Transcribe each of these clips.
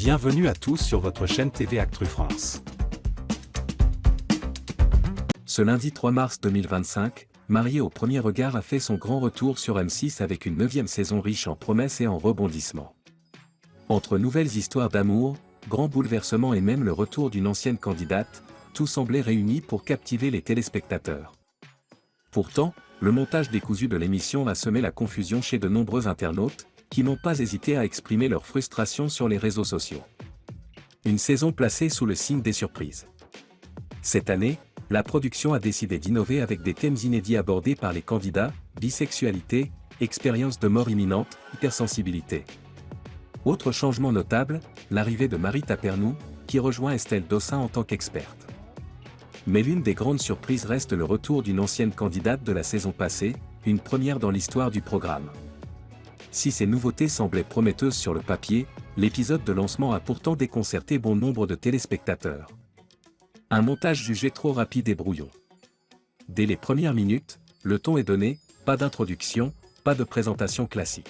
Bienvenue à tous sur votre chaîne TV Actu France. Ce lundi 3 mars 2025, Marié au premier regard a fait son grand retour sur M6 avec une 9e saison riche en promesses et en rebondissements. Entre nouvelles histoires d'amour, grands bouleversements et même le retour d'une ancienne candidate, tout semblait réuni pour captiver les téléspectateurs. Pourtant, le montage décousu de l'émission a semé la confusion chez de nombreux internautes, qui n'ont pas hésité à exprimer leur frustration sur les réseaux sociaux. Une saison placée sous le signe des surprises. Cette année, la production a décidé d'innover avec des thèmes inédits abordés par les candidats: bisexualité, expérience de mort imminente, hypersensibilité. Autre changement notable, l'arrivée de Marie Tapernou, qui rejoint Estelle Dossin en tant qu'experte. Mais l'une des grandes surprises reste le retour d'une ancienne candidate de la saison passée, une première dans l'histoire du programme. Si ces nouveautés semblaient prometteuses sur le papier, l'épisode de lancement a pourtant déconcerté bon nombre de téléspectateurs. Un montage jugé trop rapide et brouillon. Dès les premières minutes, le ton est donné, pas d'introduction, pas de présentation classique.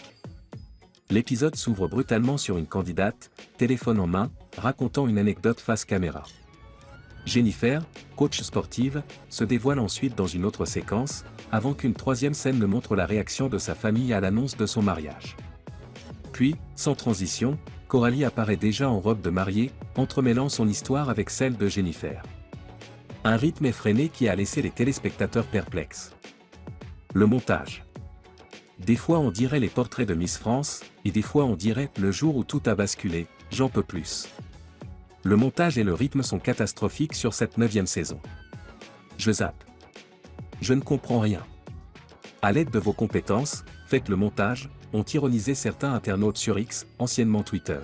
L'épisode s'ouvre brutalement sur une candidate, téléphone en main, racontant une anecdote face caméra. Jennifer, coach sportive, se dévoile ensuite dans une autre séquence, avant qu'une troisième scène ne montre la réaction de sa famille à l'annonce de son mariage. Puis, sans transition, Coralie apparaît déjà en robe de mariée, entremêlant son histoire avec celle de Jennifer. Un rythme effréné qui a laissé les téléspectateurs perplexes. Le montage. Des fois on dirait les portraits de Miss France, et des fois on dirait « le jour où tout a basculé, j'en peux plus ». Le montage et le rythme sont catastrophiques sur cette 9e saison. Je zappe. Je ne comprends rien. À l'aide de vos compétences, faites le montage, ont ironisé certains internautes sur X, anciennement Twitter.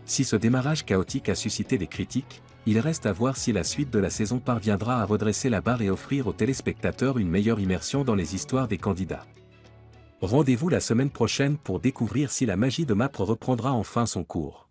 Si ce démarrage chaotique a suscité des critiques, il reste à voir si la suite de la saison parviendra à redresser la barre et offrir aux téléspectateurs une meilleure immersion dans les histoires des candidats. Rendez-vous la semaine prochaine pour découvrir si la magie de MAPRE reprendra enfin son cours.